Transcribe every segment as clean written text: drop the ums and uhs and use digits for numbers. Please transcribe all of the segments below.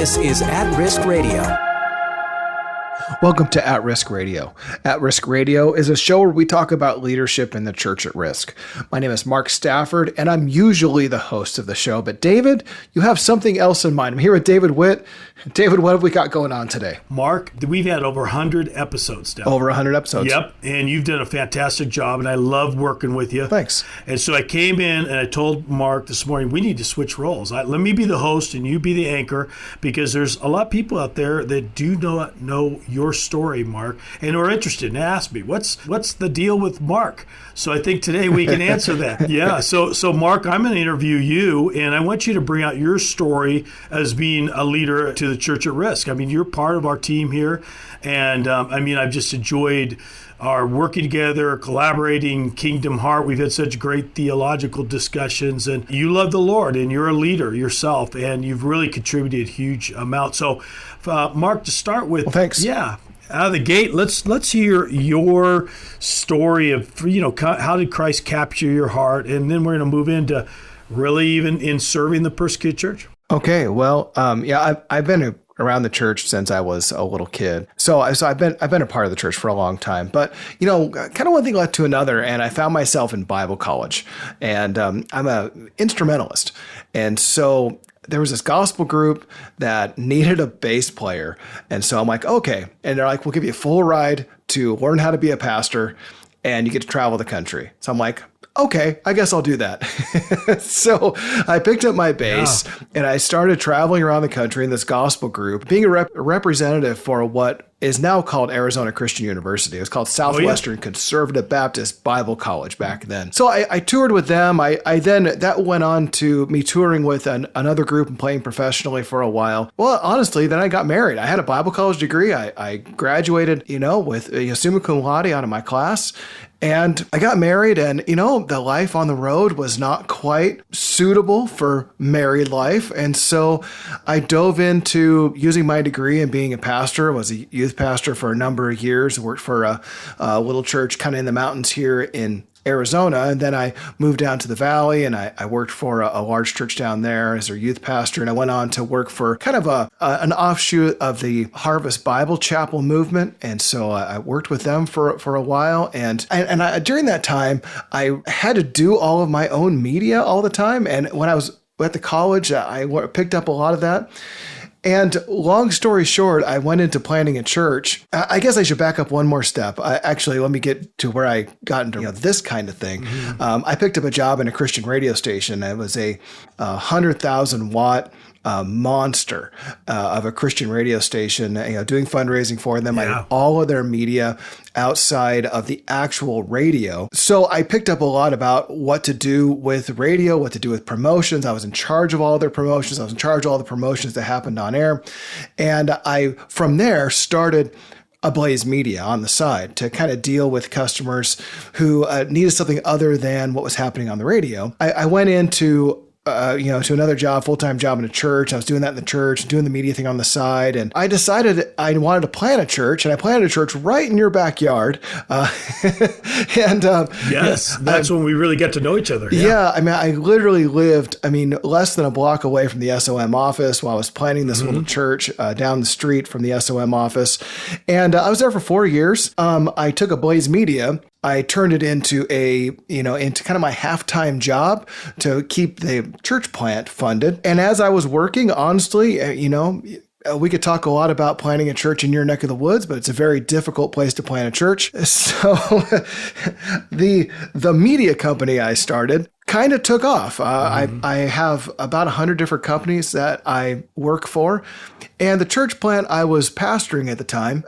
This is At Risk Radio. Welcome to At Risk Radio. At Risk Radio is a show where we talk about leadership in the church at risk. My name is Mark Stafford, and I'm usually the host of the show. But David, you have something else in mind. I'm here with David Witt. David, what have we got going on today? Mark, we've had over 100 episodes now. Over 100 episodes. Yep, and you've done a fantastic job, and I love working with you. Thanks. And so I came in and I told Mark this morning, we need to switch roles. Let me be the host and you be the anchor, because there's a lot of people out there that do not know your story, Mark, and are interested and ask me, what's the deal with Mark? So I think today we can answer that. Yeah. So Mark, I'm going to interview you, and I want you to bring out your story as being a leader to the church at risk. I mean, you're part of our team here, and I've just enjoyed our working together, collaborating, Kingdom Heart. We've had such great theological discussions, and you love the Lord, and you're a leader yourself, and you've really contributed a huge amount. So, Mark, to start with, well, thanks. Yeah. Out of the gate, let's hear your story of, how did Christ capture your heart, and then we're going to move into really even in serving the persecuted church. Okay, well, I've been around the church since I was a little kid, so I've been a part of the church for a long time. But kind of one thing led to another, and I found myself in Bible college, and I'm an instrumentalist, and so there was this gospel group that needed a bass player. And so I'm like, okay. And they're like, we'll give you a full ride to learn how to be a pastor, and you get to travel the country. So I'm like, okay, I guess I'll do that. So I picked up my bass and I started traveling around the country in this gospel group, being a representative for what is now called Arizona Christian University. It was called Southwestern Conservative Baptist Bible College back then. So I toured with them. That went on to me touring with another group and playing professionally for a while. Well, honestly, then I got married. I had a Bible college degree. I graduated, with summa cum laude out of my class. And I got married, and, the life on the road was not quite suitable for married life. And so I dove into using my degree and being a pastor. I was a youth pastor for a number of years, worked for a little church kind of in the mountains here in Arizona. And then I moved down to the valley, and I worked for a large church down there as their youth pastor. And I went on to work for kind of an offshoot of the Harvest Bible Chapel movement. And so I worked with them for a while. And during that time, I had to do all of my own media all the time. And when I was at the college, I picked up a lot of that. And long story short, I went into planning a church. I guess I should back up one more step. Let me get to where I got into this kind of thing. Mm-hmm. I picked up a job in a Christian radio station. It was a 100,000 watt monster of a Christian radio station, doing fundraising for them. I had all of their media outside of the actual radio. So I picked up a lot about what to do with radio, what to do with promotions. I was in charge of all their promotions. I was in charge of all the promotions that happened on air. And I, from there, started Ablaze Media on the side to kind of deal with customers who needed something other than what was happening on the radio. I went into to another job, full-time job in a church. I was doing that in the church, doing the media thing on the side. And I decided I wanted to plant a church, and I planted a church right in your backyard. Yes, that's when we really get to know each other. Yeah. I literally lived, less than a block away from the SOM office while I was planning this little church down the street from the SOM office. And I was there for 4 years. I took Ablaze Media. I turned it into into kind of my half-time job to keep the church plant funded. And as I was working, honestly, we could talk a lot about planting a church in your neck of the woods, but it's a very difficult place to plant a church. So the media company I started kind of took off. I have about 100 different companies that I work for. And the church plant I was pastoring at the time,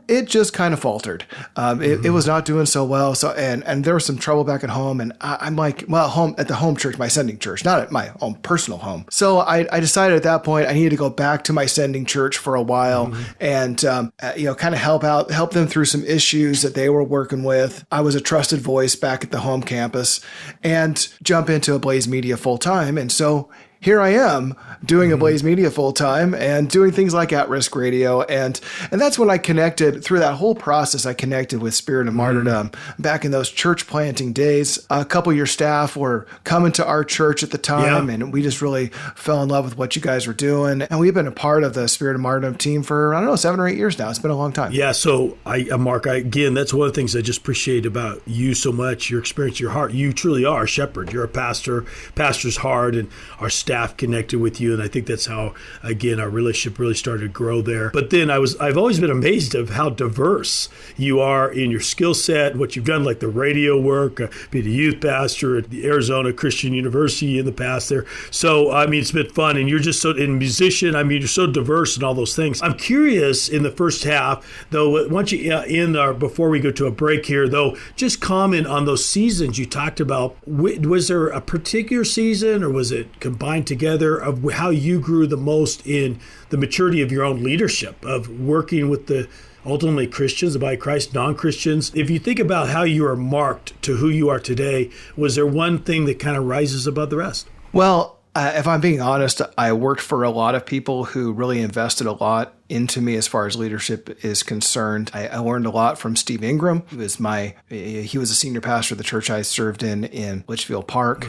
it just kind of faltered. It was not doing so well. So and there was some trouble back at home. And I'm like, home at the home church, my sending church, not at my own personal home. So I decided at that point I needed to go back to my sending church for a while and kind of help them through some issues that they were working with. I was a trusted voice back at the home campus and jump into Ablaze Media full time. And so here I am doing Ablaze Media full time and doing things like At Risk Radio. And that's when I connected through that whole process. I connected with Spirit of Martyrdom back in those church planting days. A couple of your staff were coming to our church at the time, and we just really fell in love with what you guys were doing. And we've been a part of the Spirit of Martyrdom team for, 7 or 8 years now. It's been a long time. Yeah. So Mark, again, that's one of the things I just appreciate about you so much, your experience, your heart. You truly are a shepherd. You're a pastor's heart, and our staff connected with you. And I think that's how, again, our relationship really started to grow there. But then I've always been amazed of how diverse you are in your skill set, what you've done, like the radio work, being a youth pastor at the Arizona Christian University in the past there. So, I mean, it's been fun. And you're just so, in musician, I mean, you're so diverse in all those things. I'm curious in the first half, though, once you before we go to a break here, though, just comment on those seasons you talked about. Was there a particular season, or was it combined together, of how you grew the most in the maturity of your own leadership, of working with the ultimately Christians, the body of Christ, non-Christians? If you think about how you are marked to who you are today, was there one thing that kind of rises above the rest? Well, if I'm being honest, I worked for a lot of people who really invested a lot into me as far as leadership is concerned. I learned a lot from Steve Ingram. He was a senior pastor of the church I served in Litchfield Park.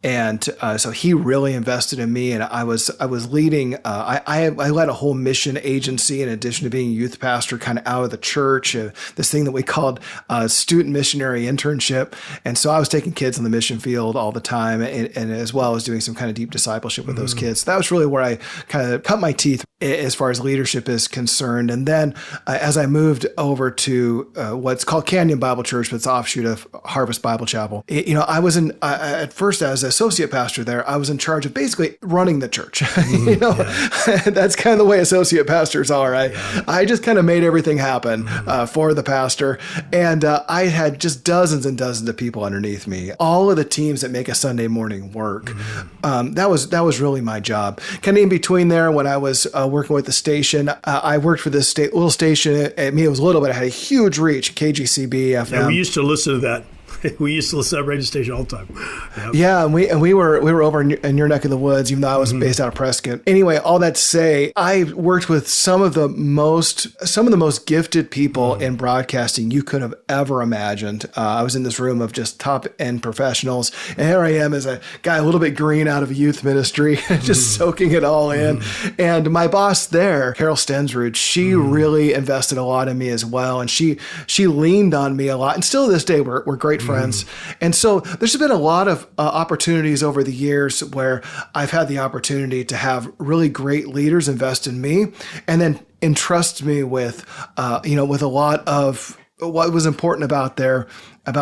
And so he really invested in me, and I was leading. I led a whole mission agency in addition to being a youth pastor, kind of out of the church. This thing that we called student missionary internship, and so I was taking kids on the mission field all the time, and as well as doing some kind of deep discipleship with those kids. That was really where I kind of cut my teeth as far as leadership is concerned. And then as I moved over to what's called Canyon Bible Church, but it's an offshoot of Harvest Bible Chapel, I was at first as associate pastor there, I was in charge of basically running the church. That's kind of the way associate pastors are. I just kind of made everything happen for the pastor. And I had just dozens and dozens of people underneath me, all of the teams that make a Sunday morning work. That was really my job. Kind of in between there, when I was working with the station, I worked for this little station. I mean, it was little, but it had a huge reach, KGCB FM. Yeah, we used to listen to that. We used to listen to that radio station all the time. Yep. Yeah, and we were over in your neck of the woods, even though I was based out of Prescott. Anyway, all that to say, I worked with some of the most gifted people in broadcasting you could have ever imagined. I was in this room of just top end professionals, and here I am as a guy a little bit green out of a youth ministry, just soaking it all in. And my boss there, Carol Stensrud, she really invested a lot in me as well, and she leaned on me a lot. And still to this day, we're great friends. And so there's been a lot of opportunities over the years where I've had the opportunity to have really great leaders invest in me and then entrust me with a lot of what was important about their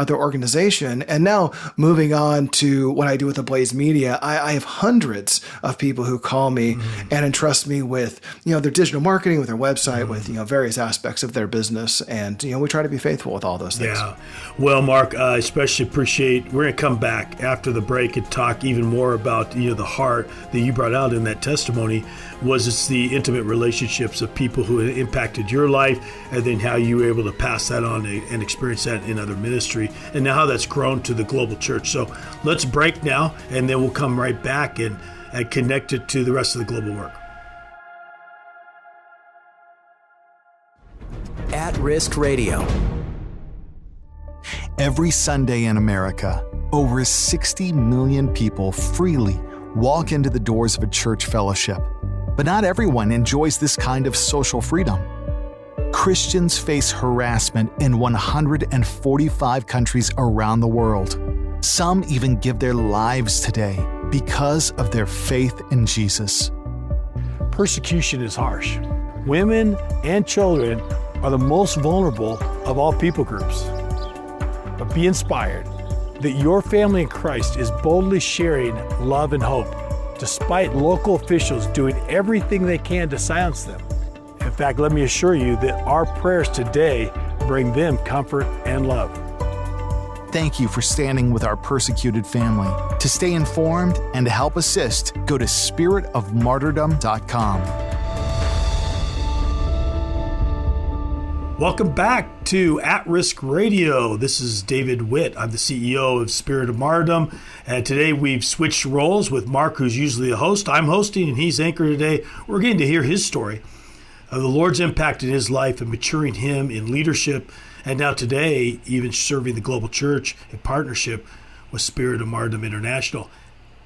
organization. And now moving on to what I do with Ablaze Media, I have hundreds of people who call me and entrust me with, their digital marketing, with their website, with, various aspects of their business. And, we try to be faithful with all those things. Yeah. Well, Mark, I especially appreciate, we're going to come back after the break and talk even more about, the heart that you brought out in that testimony. It's the intimate relationships of people who impacted your life, and then how you were able to pass that on and experience that in other ministry, and now how that's grown to the global church. So let's break now, and then we'll come right back and connect it to the rest of the global work. At Risk Radio. Every Sunday in America, over 60 million people freely walk into the doors of a church fellowship. But not everyone enjoys this kind of social freedom. Christians face harassment in 145 countries around the world. Some even give their lives today because of their faith in Jesus. Persecution is harsh. Women and children are the most vulnerable of all people groups. But be inspired that your family in Christ is boldly sharing love and hope, despite local officials doing everything they can to silence them. In fact, let me assure you that our prayers today bring them comfort and love. Thank you for standing with our persecuted family. To stay informed and to help assist, go to spiritofmartyrdom.com. Welcome back to At Risk Radio. This is David Witt. I'm the CEO of Spirit of Martyrdom. And today we've switched roles with Mark, who's usually the host. I'm hosting and he's anchor today. We're getting to hear his story of the Lord's impact in his life and maturing him in leadership. And now today, even serving the global church in partnership with Spirit of Martyrdom International.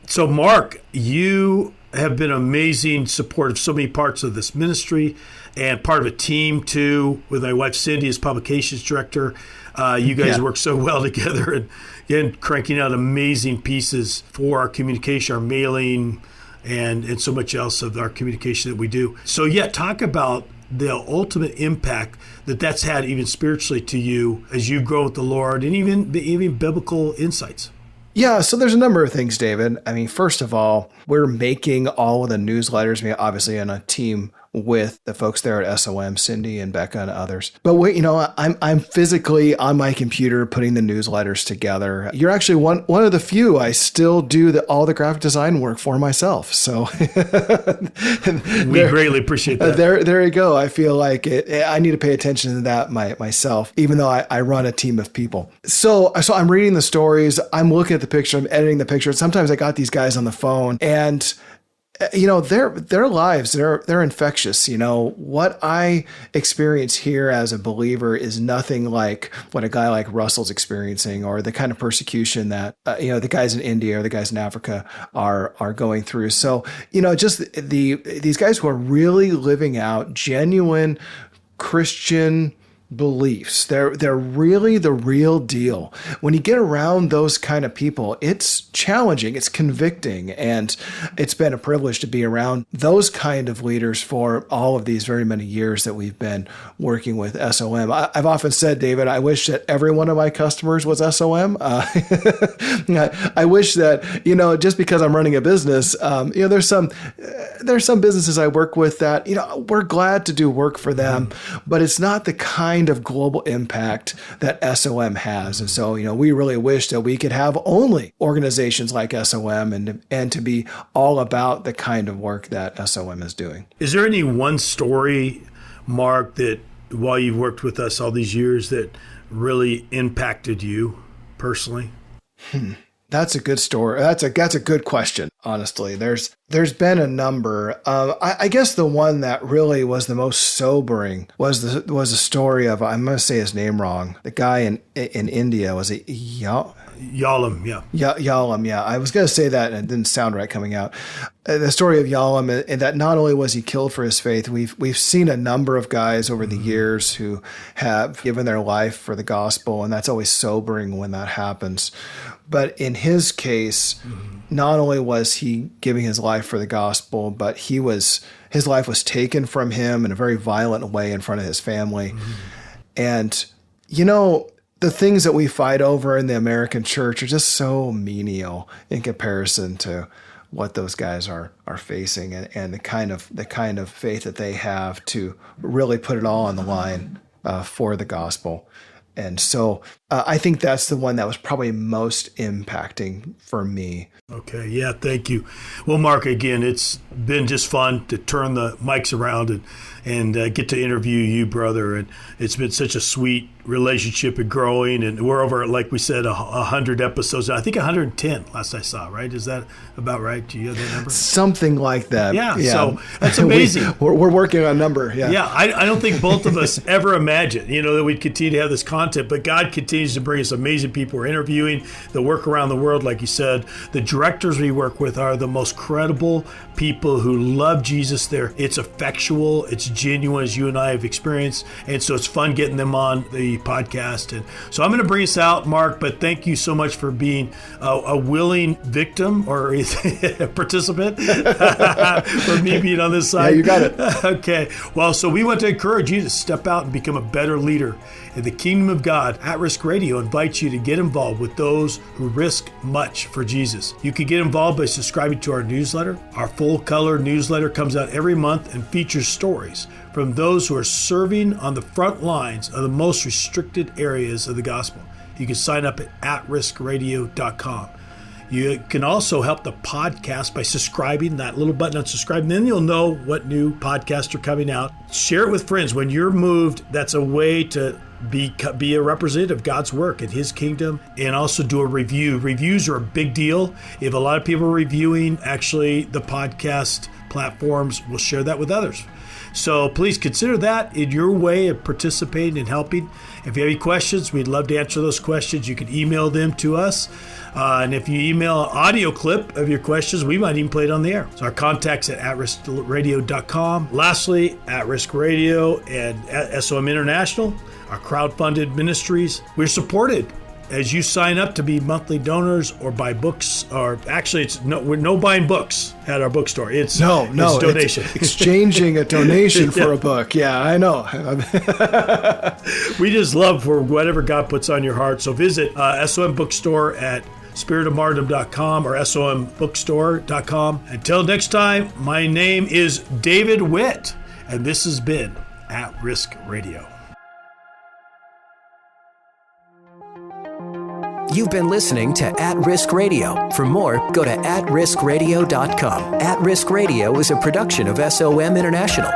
So Mark, you have been amazing support of so many parts of this ministry and part of a team too, with my wife Cindy as publications director. You guys work so well together and again, cranking out amazing pieces for our communication, our mailing, and so much else of our communication that we do. So talk about the ultimate impact that's had even spiritually to you as you grow with the Lord and even biblical insights. Yeah, so there's a number of things, David. I mean, first of all, we're making all of the newsletters, obviously in a team with the folks there at SOM, Cindy and Becca and others. But I'm physically on my computer putting the newsletters together. You're actually one of the few I still do all the graphic design work for myself. So we greatly appreciate that. There you go. I feel like I need to pay attention to that myself, even though I run a team of people. So I'm reading the stories. I'm looking at the picture. I'm editing the picture. Sometimes I got these guys on the phone and their lives, they're infectious. What I experience here as a believer is nothing like what a guy like Russell's experiencing, or the kind of persecution that, the guys in India or the guys in Africa are going through. So, just these guys who are really living out genuine Christian beliefs. They're really the real deal. When you get around those kind of people, it's challenging, it's convicting, and it's been a privilege to be around those kind of leaders for all of these very many years that we've been working with SOM. I've often said, David, I wish that every one of my customers was SOM. I wish that, just because I'm running a business, there's some businesses I work with that, we're glad to do work for them, but it's not the kind of global impact that SOM has. And so, we really wish that we could have only organizations like SOM and to be all about the kind of work that SOM is doing. Is there any one story, Mark, that while you've worked with us all these years that really impacted you personally? That's a good story. That's a good question. Honestly, there's been a number. I guess the one that really was the most sobering was the story of, I'm going to say his name wrong, the guy in India. Was it Yalam? Yeah. Yalam. Yeah. I was going to say that and it didn't sound right coming out. The story of Yalam, and that not only was he killed for his faith, we've seen a number of guys over the years who have given their life for the gospel, and that's always sobering when that happens. But in his case, not only was he giving his life for the gospel, but his life was taken from him in a very violent way in front of his family. And, the things that we fight over in the American church are just so menial in comparison to what those guys are facing and the kind of faith that they have to really put it all on the line for the gospel. And so I think that's the one that was probably most impacting for me. Okay. Yeah. Thank you. Well, Mark, again, it's been just fun to turn the mics around and get to interview you, brother. And it's been such a sweet relationship and growing. And we're over, like we said, 100 episodes. I think 110 last I saw, right? Is that about right? Do you have that number? Something like that. Yeah. So that's amazing. We're working on a number. Yeah. Yeah. I don't think both of us ever imagined, that we'd continue to have this content, but God continues to bring us amazing people we're interviewing, the work around the world, like you said. The directors we work with are the most credible people who love Jesus there. It's effectual, it's genuine, as you and I have experienced, and so it's fun getting them on the podcast. And so I'm going to bring us out, Mark, but thank you so much for being a willing victim or a participant for me being on this side. Yeah, you got it. Okay. Well, so we want to encourage you to step out and become a better leader in the kingdom of God. At Risk Radio invites you to get involved with those who risk much for Jesus. You can get involved by subscribing to our newsletter. Our full-color newsletter comes out every month and features stories from those who are serving on the front lines of the most restricted areas of the gospel. You can sign up at atriskradio.com. You can also help the podcast by subscribing, that little button on subscribe. Then you'll know what new podcasts are coming out. Share it with friends. When you're moved, that's a way to be a representative of God's work and his kingdom, and also do a review. Reviews are a big deal. If a lot of people are reviewing, actually the podcast platforms will share that with others. So please consider that in your way of participating and helping. If you have any questions, we'd love to answer those questions. You can email them to us. And if you email an audio clip of your questions, we might even play it on the air. So our contacts at atriskradio.com. Lastly, At Risk Radio and SOM International, our crowdfunded ministries. We're supported as you sign up to be monthly donors or buy books, or actually we're no buying books at our bookstore. It's donation. It's exchanging a donation for a book. Yeah, I know. We just love for whatever God puts on your heart. So visit SOM Bookstore at spiritofmartyrdom.com or sombookstore.com. Until next time, my name is David Witt, and this has been At Risk Radio. You've been listening to At Risk Radio. For more, go to atriskradio.com. At Risk Radio is a production of SOM International.